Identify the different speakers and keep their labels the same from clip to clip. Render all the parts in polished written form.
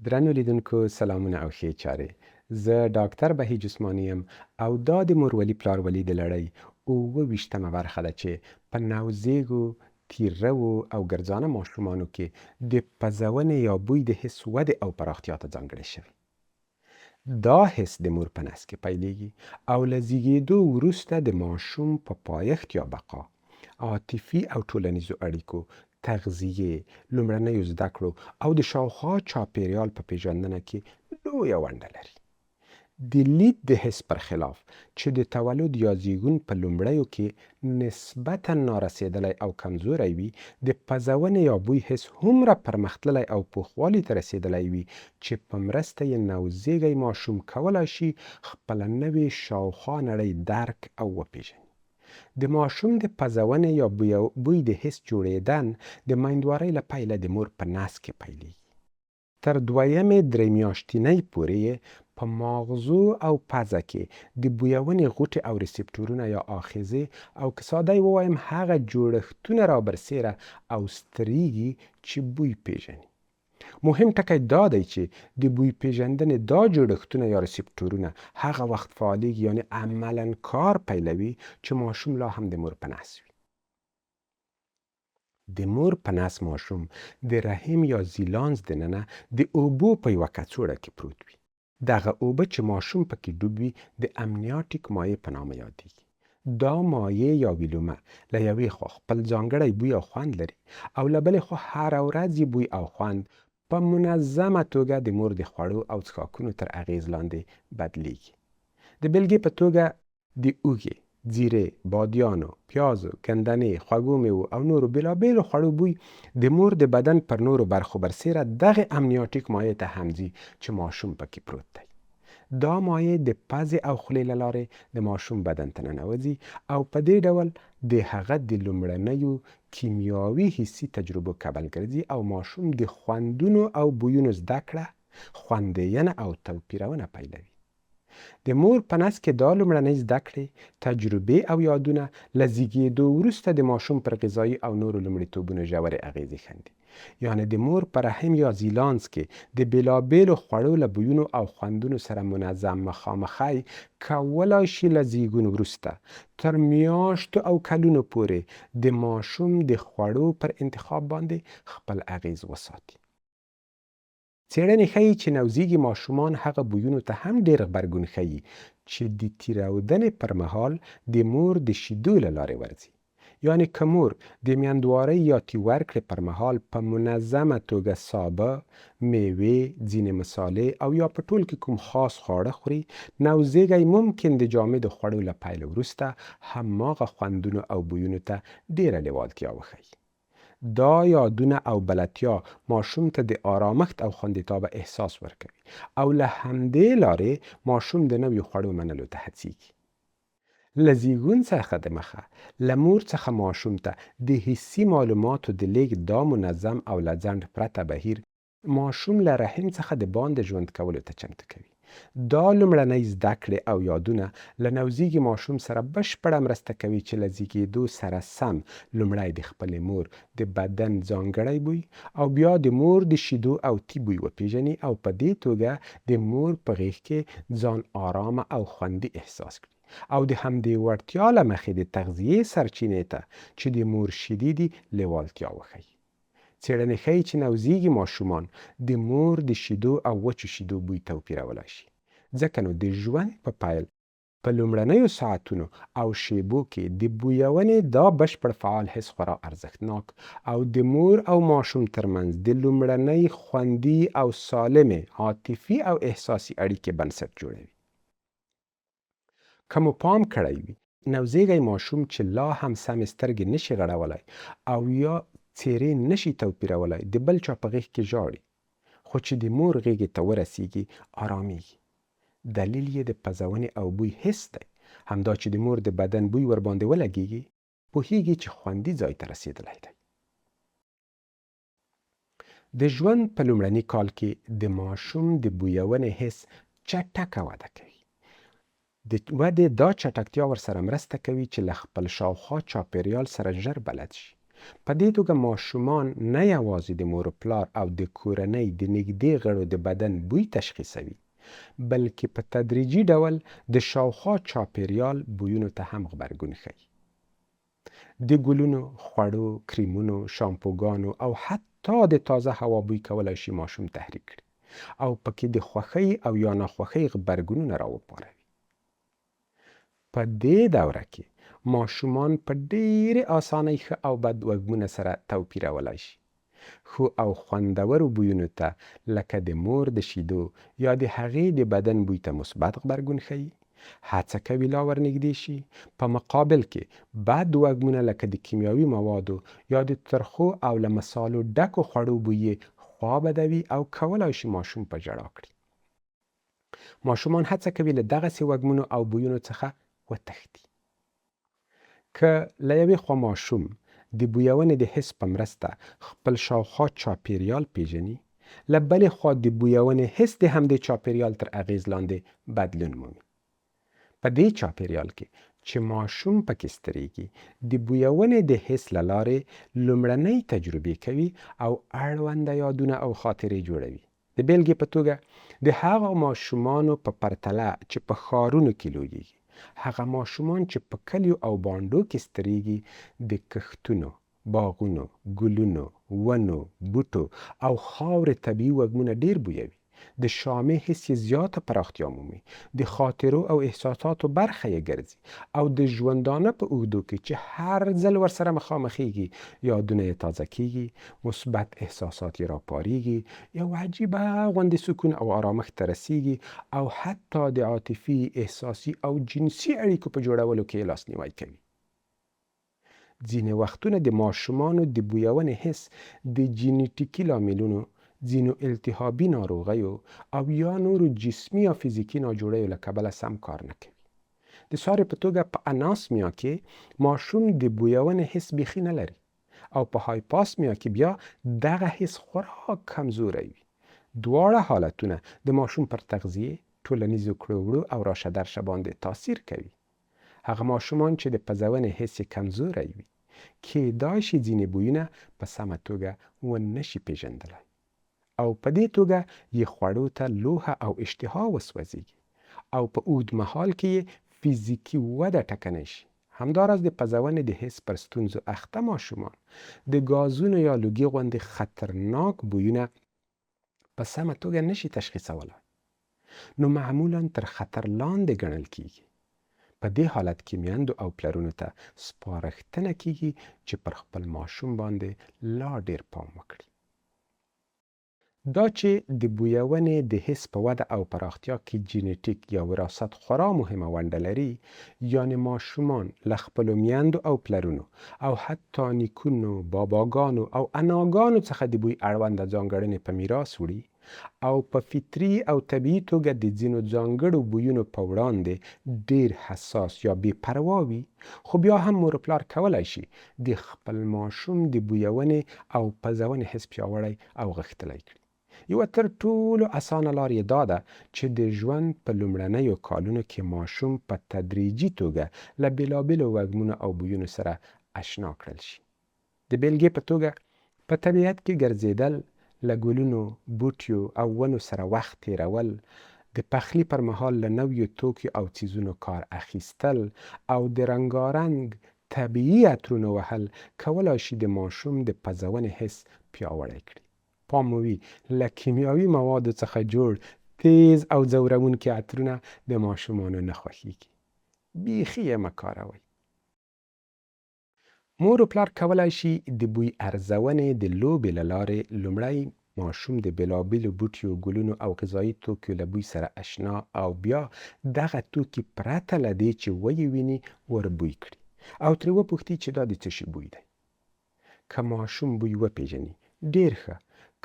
Speaker 1: درنو لیدونکو سلامونه او ښې چارې. زه ډاکټر بهیج عثماني یم او دا د مورولي پلارولي د لړۍ 28مه برخه ده چې په نوزیږو، تیره‌وو او ګرځانه ماشومانو کې د پزونې یا بوی د حس ودې او پراختیا ته ځانګړې شوې. دا حس د مور په نس کې پیلېږي او له زیږېدو وروسته د ماشوم په پایښت یا بقا، عاطفي او ټولنیزو اړیکو، تغذیې، لومړنیو زده کړو او د شاوخوا چاپیریال په پیژندنه کې لویه ونډه لري. د لید د حس پر خلاف چې د تولد یا زیږون په لومړیو کې نسبتا نارسیدلی او کمزوری وي، د پزونې یا بوی حس هومره پرمختللی او پوخوالي ته رسیدلی وي چې په مرسته یې نوزیږی ماشوم کولی شي خپله نوې شاوخوا نړۍ درک او وپیژني. د ماشوم د پزونې یا بوی د حس جوړیدن د میندوارۍ له پیله د مور په نس کې پیلېږي. تر دویمې درې میاشتنۍ پورې په ماغزو او پزه کې د بویونې غوټې او ریسپټورونه یا آخذې او که ساده ووایم هغه جوړښتونه رابرسیره او ستریږي چې بوی پیژني. مهم ټکی دا دی چې د بوی پیژندنې دا جوړښتونه یا ریسپټورونه هغه وخت فعالیږي، یعنی عملاً کار پیلوي چې ماشوم لا هم د مور په نس وي. د مور په نس ماشوم د رحم یا زیلانس دننه د اوبو په یوه کڅوړه کې پروت وي. دغه اوبه چې ماشوم پکې ډوب وي د امنیاټیک مایع په نامه یادیږي. دا مایع یا ویلومه له یوې خوا خپل ځانګړی بوی او خوند لري او له بلې خوا هره ورځ بوی او خوند په منظمه توګه د مور د خوړو او څښاکونو تر اغیز لاندې بدلیږي. د بېلګې په توګه د اوږې، زیرې، بادیانو، پیازو، ګندنې، خوږو میوو او نورو بېلابېلو خوړو بوی د مور د بدن پر نورو برخو برسیره دغه امنیاټیک مایع ته هم ځي چې ماشوم پکې پروت دی. دا مایع د پزې او خولې له لارې د ماشوم بدن ته ننوځي او په دې ډول د هغه د لومړنیو کیمیاوي حسي تجربو کبل ګرځي او ماشوم د خوندونو او بویونو زده کړه، خوندینه او توپیرونه پیلوي. د مور په نس کې دا لومړنۍ زده کړې، تجربې او یادونه له زیږېدو وروسته د ماشوم پر غذایي او نورو لومړیتوبونو ژورې اغیزې ښندي. یعنی د مور په رحم یا زیلانس کې د بېلابېلو خوړو له بویونو او خوندونو سره منظم مخامخی کولی شي له زیږون وروسته تر میاشتو او کلونو پورې د ماشوم د خوړو پر انتخاب باندې خپل اغیز وساتي. څېړنې ښیي چې نوزیږي ماشومان هغه بویونو ته هم ډېر غبرګون ښیي چې د تیرودنې پر مهال د مور د شیدو له لارې ورځي. یعنی که مور د میندوارۍ یا تی ورکړې پر مهال په منظمه توګه سابه، میوې، ځینې مسالې او یا په ټول کې کوم خاص خواړه خوري، نوزیږی ممکن د جامد خوړو له پیل وروسته هماغه خوندونو او بویونو ته ډېره لیوالتیا وښیي. دا یادونه او بلدتیا ماشوم ته د آرامښت او خوندیتابه احساس ورکوي او له همدې لارې ماشوم د نویو خوړو منلو ته هڅیږي. له زیږون څخه د مخه له مور څخه ماشوم ته د حسي معلوماتو د لیږد دا منظم او له ځنډ پرته بهیر ماشوم له رحم څخه د باندې ژوند کولو ته چمتو کوي. دا لومړنۍ زده کړې او یادونه له نوزیږي ماشوم سره بشپړه مرسته کوي چې له زیږېدو سره سم لومړی د خپلې مور د بدن ځانګړی بوی او بیا د مور د شیدو او تی بوی وپیژني او په دې توګه د مور په غېږ کې ځان آرامه او خوندي احساس کړي او د همدې وړتیا له مخې د تغذیې سرچینې ته چې د مور شیدې دي لیوالتیا وښیي. څېړنې ښیي چې نوزیږي ماشومان د مور د شیدو او وچو شیدو بوی توپیرولی شي، ځکه نو د ژوند په پیل په لومړنیو ساعتونو او شیبو کې د بویونې دا بشپړ فعال حس خورا ارزښتناک او د مور او ماشوم ترمنځ د لومړنۍ خوندي او سالمې عاطفي او احساسي اړیکې بنسټ جوړوي. که مو پام کړی وي، نوزیږی ماشوم چې لا هم سمې سترګې نشي غړولی او یا څیرې نشي توپیرولی د بل چا په غېږ کې ژاړي، خو چې د مور غېږې ته ورسیږي آرامیږي. دلیل یې د پزونې او بوی حس دی، همدا چې د مور د بدن بوی ورباندې ولګیږي پوهیږي چې خوندي ځای ته رسیدلی دی. د ژوند په لومړني کال کې د ماشوم د بویونې حس چټکه وده کوي. د ودې دا چټکتیا ورسره مرسته کوي چې له خپل شاوخوا چاپیریال سره ژر بلد شي. په دې توګه ماشومان نه یوازې د مور و پلار او د کورنۍ د نږدې غړو د بدن بوی تشخیصوي، بلکې په تدریجي ډول د شاوخوا چاپیریال بویونو ته هم غبرګون ښيي. د ګلونو، خوړو، کریمونو، شامپوګانو او حتی د تازه هوا بوی کولای شي ماشوم تحریک کړي او پکې د خوښۍ او یا ناخوښۍ غبرګونونه راوپاروي. په دې دوره کې ماشومان په ډېرې اسانۍ ښه او بد وږمونه سره توپیرولای شي. ښو او خوندورو بویونو ته لکه د مور د شیدو یا د هغې د بدن بوی ته مثبت غبرګون ښيي، هڅه کوي لا ورنږدې شي. په مقابل کې بد وږمونه لکه د کیمیاوي موادو یا د ترخو او له مصالو ډکو خوړو بوی خوا بدوي او کولای شي ماشوم په ژړا کړي. ماشومان هڅه کوي له دغسې وږمونو او بویونو څخه وتښتي. که له یوې خوا ماشوم د بویونې د حس په مرسته خپل شاوخوا چاپیریال پیژني، له بلې خوا د بویونې حس د همدې چاپیریال تر اغیز لاندې بدلون مومي. په دې چاپیریال کې چې ماشوم پکې سترېږي، د بویونې د حس له لارې لومړنۍ تجربې کوي او اړونده یادونه او خاطرې جوړوي. د بیلګې په توګه د هغه ماشومانو په پرتله چې په ښارونو کې لویېږي، هغه ماشومان چې په کلیو او بانډو کې سترېږي د کښتونو، باغونو، ګلونو، ونو، بوټو او خاورې طبیعي وږمونه ډېر بویوي. د شامې حس یې زیاته پراختیا مومي، د خاطرو او احساساتو برخه یې ګرځي او د ژوندانه په اوږدو کې چې هر ځل ورسره مخامخېږي یادونه یې تازه کېږي، مثبت احساسات یې راپارېږي، یو عجیبه غوندې سکون او آرامښت ته رسېږي او حتی د عاطفي، احساسي او جنسي اړیکو په جوړولو کې یې لاسنیوی کوي. ځینې وختونه د ماشومانو د بویونې حس د جینیټیکي لاملونو، ځینو التهابي ناروغیو او یا نورو جسمي یا فزیکي ناجوړیو له کبله سم کار نه کوي. د ساري په توګه په اناسمیا کې ماشوم د بویونې حس بیخي نه لري او په هایپاسمیا کې بیا دغه حس خورا کمزوری وي. دواړه حالتونه د ماشوم پر تغذیه، ټولنیزو کړو وړو او راشه درشه باندې تاثیر کوي. هغه ماشومان چې د پزونې حس کمزوری وي کېدای شي ځینې بویونه په سمه توګه ونشي پیژندلی او په دې توګه یې خوړو ته لوحه او اشتها وسوځېږي او په اوږد مهال کې یې فزیکي وده ټکنی شي. همداراز د پزونې د حس پر ستونزو اخته ماشومان د ګازونو یا لوګي غوندې خطرناک بویونه په سمه توګه نشي تشخیصولی، نو معمولا تر خطر لاندې ګڼل کیږي. په دې حالت کې میندو او پلرونو ته سپارښتنه کیږي چې پر خپل ماشوم باندې لا ډیر پام وکړي. دا چې د بویونې د حس په وده او پراختیا کې جینیټیک یا وراثت خورا مهمه ونډه لري، یعنی ماشومان له خپلو میندو او پلرونو او حتی نیکونو، باباګانو او اناګانو څخه د بوی اړونده ځانګړنې په میراث وړي او په فطري او طبیعي توګه د ځینو ځانګړو بویونو په وړاندې ډیر حساس یا بې پروا وي، خو بیا هم مور و پلار کولی شي د خپل ماشوم د بویونې او پزونې حس پیاوړی او غښتلی کړي. یوه تر ټولو اسانه لار یې دا ده چې د ژوند په لومړنیو کالونو کې ماشوم په تدریجي توګه له بېلابېلو وږمونو او بویونو سره اشنا کړل شي. د بیلګې په توګه په طبیعت کې ګرځېدل، له ګلونو، بوټیو او ونو سره وخت تېرول، د پخلي پر مهال له نویو توکیو او څیزونو کار اخیستل او د رنګارنګ طبیعي عطرونو وهل کولی شي د ماشوم د پزونې حس پیاوړی کړي. پام مو وي له کیمیاوي موادو څخه جوړ تیز او ځورونکي عطرونه د ماشومانو نه خوښیږي. بیخي یې مه کاروئ. مور و پلار کولی شي د بوی ارزونې د لوبې له لارې لومړی ماشوم د بېلابېلو بوټیو، ګلونو او غذایي توکیو له بوی سره اشنا او بیا دغه توکي پرته له دې چې ویې ویني ور بوی کړي او ترې وپوښتي چې دا د څه شي بوی دی. که ماشوم بوی وپېژني ډېر ښه،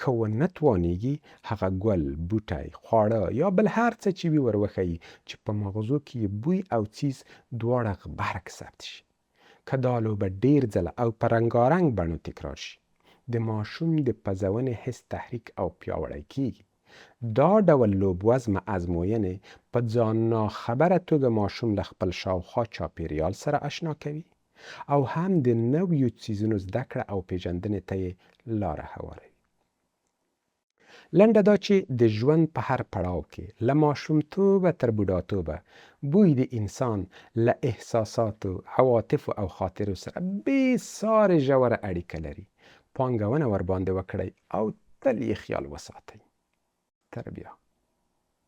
Speaker 1: که ونه توانېږي هغه ګل، بوټی، خواړه یا بل هر څه چې وي ور وښیي چې په مغزو کې یې بوی او څیز دواړه غبرګ ثبت شي. که دا لوبه ډېر ځله او په رنګارنګ بڼو تکرار شي، د ماشوم د پزونې حس تحریک او پیاوړی کیږي. دا ډول لوب وزمه ازموینې په ځان ناخبره توګه ماشوم له خپل شاوخوا چاپیریال سره اشنا کوي او هم د نویو څیزونو زده کړه او پیژندنې ته یې لاره هواروي. لنډه دا چې د ژوند په هر پړاو کې له ماشومتوبه تر بوډاتوبه بوی د انسان له احساساتو، عواطفو او خاطرو سره بې سارې ژوره اړیکه لري. پانګونه ورباندې وکړئ او تل یې خیال وساتئ. تر بیا.